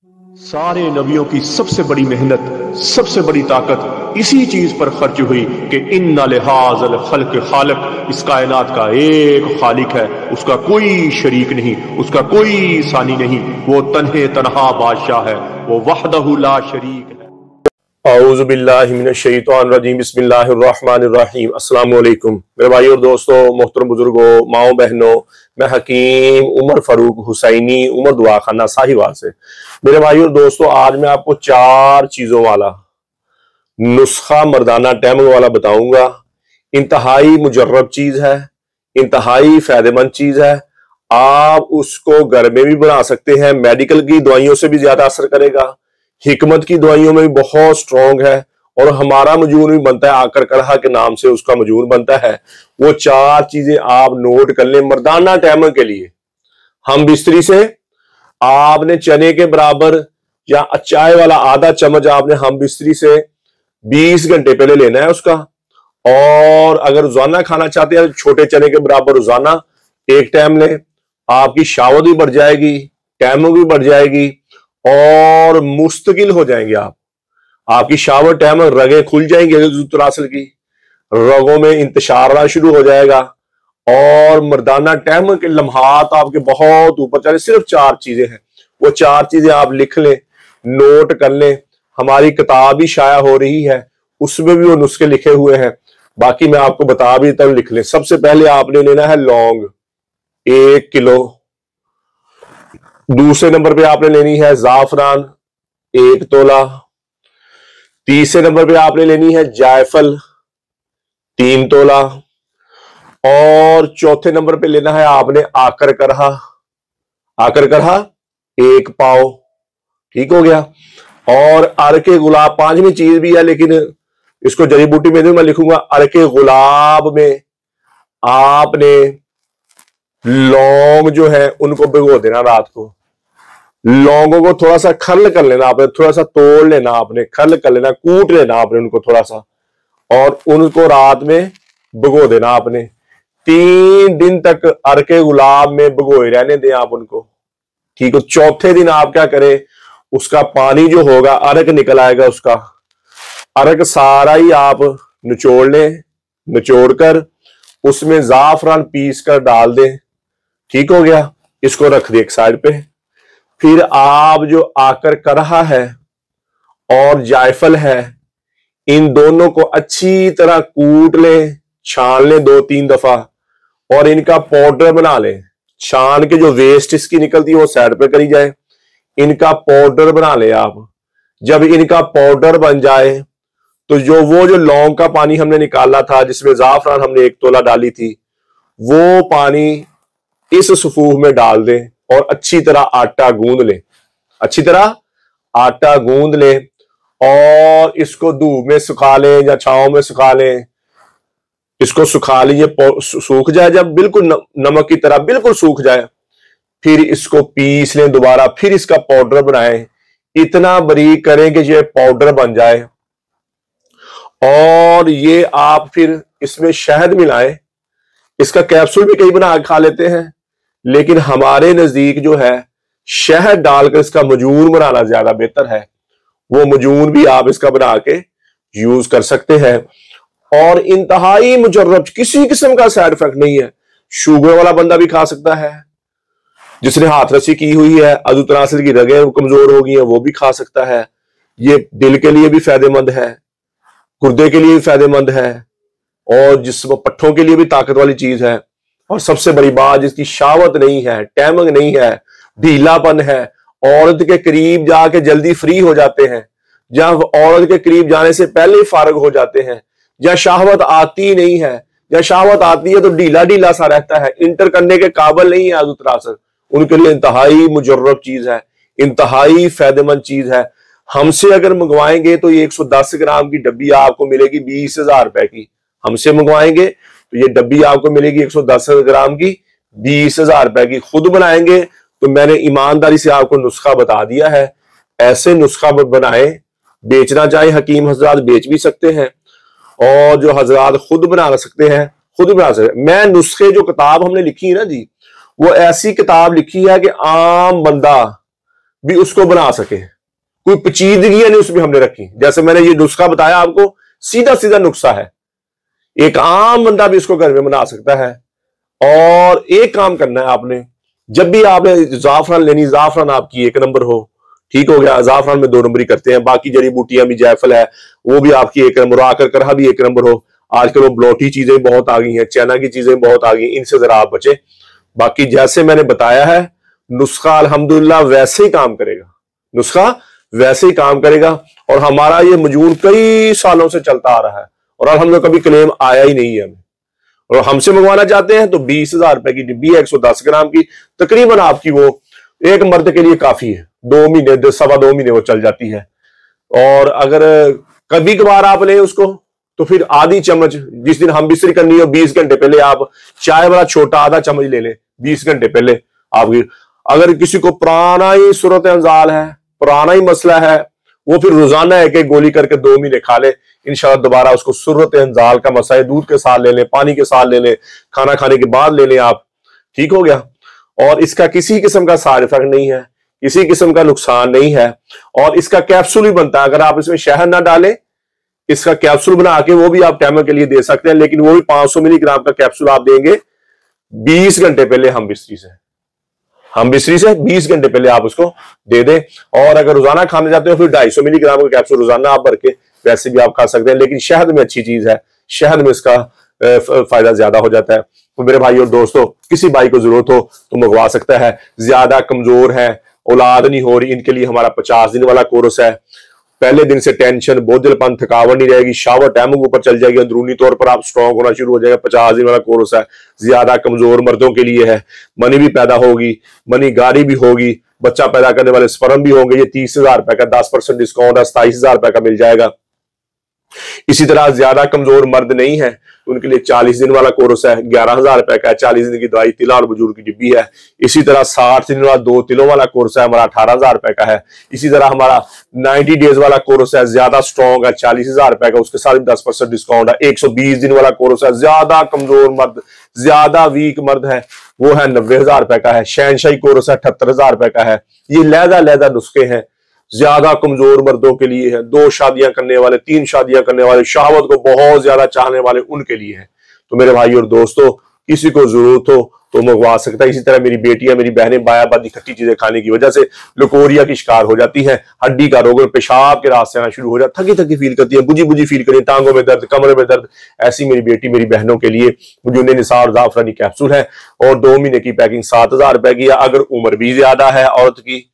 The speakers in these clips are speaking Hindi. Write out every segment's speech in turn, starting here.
सारे नबियों की सबसे बड़ी मेहनत, सबसे बड़ी ताकत इसी चीज पर खर्च हुई कि इन्ना लिहाज़ल खल्क खालिक, इस कायनात का एक खालिक है, उसका कोई शरीक नहीं, उसका कोई सानी नहीं, वो तन्हे तन्हा बादशाह है, वो वहदहु ला शरीक है। औज़ु बिल्लाहि मिनश शैतानिर रजीम, बिस्मिल्लाहिर रहमानिर रहीम। अस्सलामु अलैकुम मेरे भाइयों और दोस्तों, मोहतरम बुजुर्गों, माओ बहनों, मैं हकीम उमर फारूक हुसैनी, उमर दुआ खाना साहिवाल से। मेरे भाइयों और दोस्तों, आज मैं आपको 4 चीजों वाला नुस्खा मर्दाना टैमग वाला बताऊंगा। इंतहाई मुजर्रब चीज है, इंतहाई फायदेमंद चीज है। आप उसको घर में भी बना सकते हैं, मेडिकल की दवाइयों से भी ज्यादा असर करेगा, हिकमत की दवाइयों में भी बहुत स्ट्रॉन्ग है, और हमारा मजून भी बनता है, आकर कढ़ा के नाम से उसका मजून बनता है। वो 4 चीजें आप नोट कर लें मर्दाना टैमग के लिए। हम बिस्तरी से आपने चने के बराबर या चाय वाला आधा चम्मच आपने हम बिस्तरी से 20 घंटे पहले लेना है उसका। और अगर रोजाना खाना चाहते हैं, छोटे चने के बराबर रोजाना एक टाइम लें, आपकी शावत भी बढ़ जाएगी, टैमग भी बढ़ जाएगी, और मुस्तकिल हो जाएंगे आप। आपकी शावत टैमग, रगें खुल जाएंगी तरासल की, रगों में इंतशार शुरू हो जाएगा, और मर्दाना टैमग के लम्हात आपके बहुत ऊपर चले। सिर्फ 4 चीजें हैं, वो 4 चीजें आप लिख लें, नोट कर लें। हमारी किताब भी शाया हो रही है, उसमें भी वो नुस्खे लिखे हुए हैं, बाकी मैं आपको बता भी तब लिख लें। सबसे पहले आपने लेना है लौंग 1 किलो। दूसरे नंबर पे आपने लेनी है जाफरान 1 तोला। तीसरे नंबर पे आपने लेनी है जायफल 3 तोला। और चौथे नंबर पे लेना है आपने आकर करहा। आकर करहा 1 पाव। ठीक हो गया। और अरके गुलाब 5वीं चीज भी है, लेकिन इसको जड़ी बूटी में मैं लिखूंगा। अरके गुलाब में आपने लौंग जो है उनको भिगो देना रात को। लौंगों को थोड़ा सा खर्ल कर लेना आपने, थोड़ा सा तोड़ लेना आपने, खर्ल कर लेना, कूट लेना आपने उनको थोड़ा सा, और उनको रात में भिगो देना आपने। 3 दिन तक अरके गुलाब में भिगोए रहने दें आप उनको। ठीक है। चौथे दिन आप क्या करें, उसका पानी जो होगा, अरक निकल आएगा उसका, अरक सारा ही आप निचोड़ लें। निचोड़ कर उसमें जाफरान पीस कर डाल दें। ठीक हो गया। इसको रख दे एक साइड पे। फिर आप जो आकर करहा है और जायफल है, इन दोनों को अच्छी तरह कूट लें, छान लें 2-3 दफा, और इनका पाउडर बना लें। छान के जो वेस्ट इसकी निकलती है वो साइड पे करी जाए, इनका पाउडर बना लें आप। जब इनका पाउडर बन जाए तो जो लौंग का पानी हमने निकाला था, जिसमें जाफरान हमने 1 तोला डाली थी, वो पानी इस सफूफ में डाल दें और अच्छी तरह आटा गूंद लें। अच्छी तरह आटा गूंद लें और इसको धूप में सुखा लें या छांव में सुखा लें। इसको सुखा लीजिए, सूख जाए, जब बिल्कुल नमक की तरह बिल्कुल सूख जाए, फिर इसको पीस लें दोबारा, फिर इसका पाउडर बनाएं। इतना बारीक करें कि ये पाउडर बन जाए, और ये आप फिर इसमें शहद मिलाएं। इसका कैप्सूल भी कई बना के खा लेते हैं, लेकिन हमारे नजदीक जो है शहद डालकर इसका मजून बनाना ज्यादा बेहतर है। वो मजून भी आप इसका बना के यूज कर सकते हैं, और इंतहाई मुजर्रब, किसी किस्म का साइड इफेक्ट नहीं है। शुगर वाला बंदा भी खा सकता है, जिसने हाथ रस्सी की हुई है, अज़ुतनासिल की रगें कमजोर हो गई हैं, वो भी खा सकता है। ये दिल के लिए भी फायदेमंद है, गुर्दे के लिए भी फायदेमंद है, और जिस्म पट्ठों के लिए भी ताकत वाली चीज है। और सबसे बड़ी बात, जिसकी शावत नहीं है, टैमग नहीं है, ढीलापन है, औरत के करीब जाके जल्दी फ्री हो जाते हैं, जब औरत के करीब जाने से पहले ही फारग हो जाते हैं, या शाहवत आती नहीं है, या शाहवत आती है तो ढीला ढीला सा रहता है, इंटर करने के काबिल नहीं है अज़ुतनासिल, उनके लिए इंतहाई मुजर्रब चीज है, इंतहाई फायदेमंद चीज है। हमसे अगर मंगवाएंगे तो ये 110 ग्राम की डब्बी आपको मिलेगी 20,000 रुपए की। हमसे मंगवाएंगे तो ये डब्बी आपको मिलेगी 110 ग्राम की 20,000 रुपए की। खुद बनाएंगे तो मैंने ईमानदारी से आपको नुस्खा बता दिया है। ऐसे नुस्खा बनाएं, बेचना चाहे हकीम हजरात बेच भी सकते हैं, और जो हजरात खुद बना सकते हैं खुद बना सकते हैं। मैं नुस्खे जो किताब हमने लिखी है ना जी, वो ऐसी किताब लिखी है कि आम बंदा भी उसको बना सके। कोई पेचीदगी नहीं उसमें हमने रखी। जैसे मैंने ये नुस्खा बताया आपको, सीधा सीधा नुस्खा है, एक आम बंदा भी इसको घर में बना सकता है। और एक काम करना है आपने, जब भी आपने जाफरान लेनी, जाफरान आपकी 1 नंबर हो, ठीक हो गया। जाफरान में 2 नंबर ही करते हैं, बाकी जड़ी बूटियां भी, जायफल है वो भी आपकी 1 नंबर हो, आकर करहा भी 1 नंबर हो। आजकल वो ब्लॉटी चीजें बहुत आ गई हैं, चाइना की चीजें बहुत आ गई, इनसे जरा आप बचे। बाकी जैसे मैंने बताया है, नुस्खा अल्हम्दुलिल्लाह वैसे ही काम करेगा, नुस्खा वैसे ही काम करेगा। और हमारा ये मजून कई सालों से चलता आ रहा है और अल्हम्दुलिल्लाह कभी क्लेम आया ही नहीं है हमें। और हमसे मंगवाना चाहते हैं तो 20,000 रुपए की डिब्बी है 110 ग्राम की, तकरीबन आपकी वो एक मर्द के लिए काफी है, 2 महीने, सवा 2 महीने वो चल जाती है। और अगर कभी कभार आप लें उसको तो फिर आधी चम्मच, जिस दिन हम बिस्तरी करनी हो 20 घंटे पहले आप चाय वाला छोटा आधा चम्मच ले लें 20 घंटे पहले आपकी। अगर किसी को पुराना ही सूरत अंजाल है, पुराना ही मसला है, वो फिर रोजाना एक एक गोली करके 2 महीने खा ले, इंशाल्लाह दोबारा उसको सूरत अंजाल का मसला है, दूध के साथ ले लें, पानी के साथ ले लें, खाना खाने के बाद ले लें आप, ठीक हो गया। और इसका किसी किस्म का साइड इफेक्ट नहीं है, किसी किस्म का नुकसान नहीं है। और इसका कैप्सूल भी बनता है, अगर आप इसमें शहद ना डालें, इसका कैप्सूल बना के वो भी आप टैमर के लिए दे सकते हैं, लेकिन वो भी 500 मिलीग्राम का कैप्सूल आप देंगे 20 घंटे पहले हम बिस्तरी से 20 घंटे पहले आप उसको दे दें। और अगर रोजाना खाने जाते हो फिर 250 मिलीग्राम का कैप्सूल रोजाना आप भर के वैसे भी आप खा सकते हैं। लेकिन शहद में अच्छी चीज है, शहद में इसका फायदा ज्यादा हो जाता है। तो मेरे भाई और दोस्तों, किसी भाई को जरूरत हो तो मंगवा सकता है। ज्यादा कमजोर है, औलाद नहीं हो रही, इनके लिए हमारा 50 दिन वाला कोर्स है। पहले दिन से टेंशन, बोझलपन, थकावट नहीं रहेगी, शावर टाइमिंग ऊपर चल जाएगी, अंदरूनी तौर पर आप स्ट्रांग होना शुरू हो जाएगा। 50 दिन वाला कोर्स है, ज्यादा कमजोर मर्दों के लिए है। मनी भी पैदा होगी, मनी गाड़ी भी होगी, बच्चा पैदा करने वाले स्पर्म भी होंगे। ये 30,000 रुपए का 10% डिस्काउंट है, 27,000 रुपए का मिल जाएगा। इसी तरह ज्यादा कमजोर मर्द नहीं है तो उनके लिए 40 दिन वाला कोर्स है, 11,000 रुपए का है। 40 दिन की दवाई, तिला और बुजुर्ग की डिब्बी है। इसी तरह 60 दिन वाला 2 तिलों वाला कोर्स है, हमारा 18,000 रुपए का है। इसी तरह हमारा 90 डेज वाला कोर्स है, ज्यादा स्ट्रॉन्ग है, 40,000 रुपए का, उसके साथ 10% डिस्काउंट है। 120 दिन वाला कोर्स है, ज्यादा कमजोर मर्द, ज्यादा वीक मर्द है, वो है 90,000 रुपए का है। शहनशाही कोर्स है, 78,000 रुपए का है। ये लहदा नुस्खे हैं, ज्यादा कमजोर मर्दों के लिए है, 2 शादियां करने वाले, 3 शादियां करने वाले, शहावत को बहुत ज्यादा चाहने वाले, उनके लिए है। तो मेरे भाई और दोस्तों, किसी को जरूरत हो तो मंगवा सकता है। इसी तरह मेरी बेटियां, मेरी बहनें बायाबादी खट्टी चीजें खाने की वजह से लकोरिया की शिकार हो जाती है, हड्डी का रोग, पेशाब के रास्ते आना शुरू हो जाता, थकी थकी फील करती है, बुझी फील करती है, टांगों में दर्द, कमरे में दर्द। ऐसी मेरी बेटी, मेरी बहनों के लिए मुझे निसार जाफरानी कैप्सूल है और 2 महीने की पैकिंग 7,000 रुपए की है। अगर उम्र भी ज्यादा है औरत की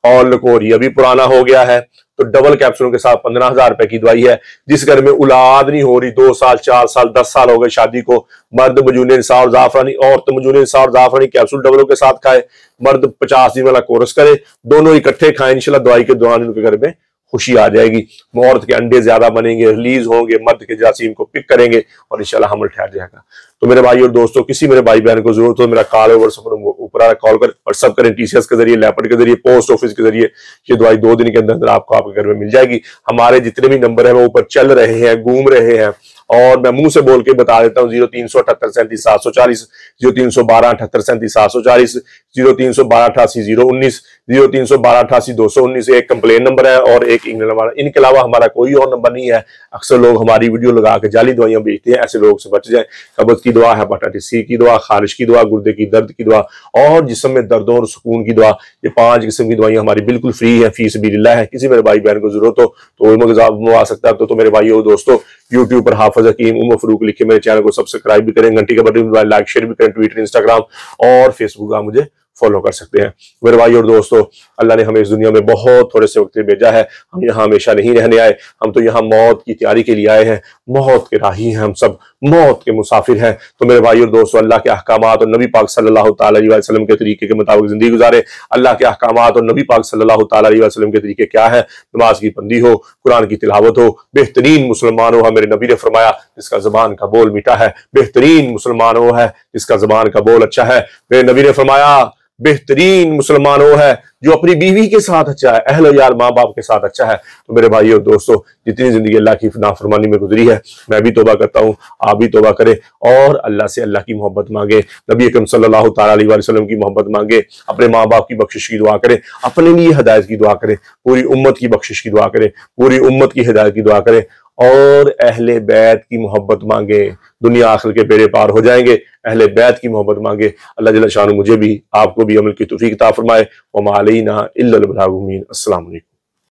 और लकोरिया भी पुराना हो गया है तो डबल कैप्सूलों के साथ 15,000 रुपए की दवाई है। जिस घर में औलाद नहीं हो रही, 2 साल, 4 साल, 10 साल हो गए शादी को, मर्द मजूने निसार जाफरानी, औरत मजूने निसार जाफरानी कैप्सूल डबलों के साथ खाए। मर्द 50 दिन वाला कोर्स करे, दोनों इकट्ठे खाएं, इंशाल्लाह दवाई के दौरान उनके घर में खुशी आ जाएगी। औरत के अंडे ज्यादा बनेंगे, रिलीज होंगे, मर्द के जरासीम को पिक करेंगे और इंशाल्लाह हमल ठहर जाएगा। तो मेरे भाई और दोस्तों, किसी मेरे भाई बहन को जरूरत हो, मेरा कॉल है व्हाट्सएप ऊपर कॉल कर व्हाट्सएप करें, टीसीएस के जरिए, लैपट के जरिए, पोस्ट ऑफिस के जरिए। ये दवाई 2 दिन के अंदर आपको आपके घर में मिल जाएगी। हमारे जितने भी नंबर है वो ऊपर चल रहे हैं, घूम रहे हैं, और मैं मुंह से बोल के बता देता हूँ। 0378 37 740, 0312 78 37 740, 0312 88 019, 0312 88 219 एक कंप्लेन नंबर है और एक ईमेल नंबर। इनके अलावा हमारा कोई और नंबर नहीं है। अक्सर लोग हमारी वीडियो लगा के जाली दवाइयां बेचते हैं, ऐसे लोग से बच जाए। कब्ज की दवा, हेपेटाइटिस सी की दवा, खारिश की दवा, गुर्दे की दर्द की दवा और जिस्म में दर्दों और सुकून की दवा, ये 5 किस्म की दवाइयां हमारी बिल्कुल फ्री है, फीस भी लिल्लाह है। किसी मेरे भाई बहन को जरूरत हो तो वो मंगवा सकता है। तो मेरे भाइयों दोस्तों, यूट्यूब पर हाफिज हकीम उमर फरूक लिखे मेरे चैनल को सब्सक्राइब भी करें, घंटी का बटन दबाएं, लाइक शेयर भी करें। ट्विटर, इंस्टाग्राम और फेसबुक आप मुझे फॉलो कर सकते हैं। मेरे भाई और दोस्तों, अल्लाह ने हमें इस दुनिया में बहुत थोड़े से वक्त भेजा है। हम यहाँ हमेशा नहीं रहने आए, हम तो यहाँ मौत की तैयारी के लिए आए हैं। मौत के राही हैं हम सब, मौत के मुसाफिर हैं। तो मेरे भाई और दोस्तों, अल्लाह के अहकामात और नबी पाक सल्लल्लाहु तआला अलैहि वसल्लम के तरीके के मुताबिक जिंदगी गुजारे। अल्लाह के अहकामात और नबी पाक सल्लल्लाहु तआला अलैहि वसल्लम के तरीके क्या है? नमाज की बंदी हो, कुरान की तिलावत हो, बेहतरीन मुसलमान हो। मेरे नबी ने फरमाया, जिसका जबान का बोल मीठा है, बेहतरीन मुसलमान हो है जिसका जबान का बोल अच्छा है। मेरे नबी ने फरमाया, बेहतरीन मुसलमान वो है जो अपनी बीवी के साथ अच्छा है, अहल यार माँ बाप के साथ अच्छा है। तो मेरे भाइयों दोस्तों, जितनी जिंदगी अल्लाह की नाफरमानी में गुजरी है, मैं भी तौबा करता हूँ, आप भी तौबा करें और अल्लाह से अल्लाह की मोहब्बत मांगे, नबी अकरम सल्लल्लाहु तआला अलैहि वसल्लम की मोहब्बत मांगे, अपने माँ बाप की बख्शिश की दुआ करें, अपने लिए हिदायत की दुआ करें, पूरी उम्मत की बख्शिश की दुआ करें, पूरी उम्मत की हिदायत की दुआ करें और अहले बैत की मोहब्बत मांगे। दुनिया आखिर के बेड़े पार हो जाएंगे, अहले बैत की मोहब्बत मांगे। अल्लाह जल्ल शान मुझे भी आपको भी अमल की तौफीक अता फरमाए। वमा अलैना इल्लल बलाग। अस्सलाम वालेकुम।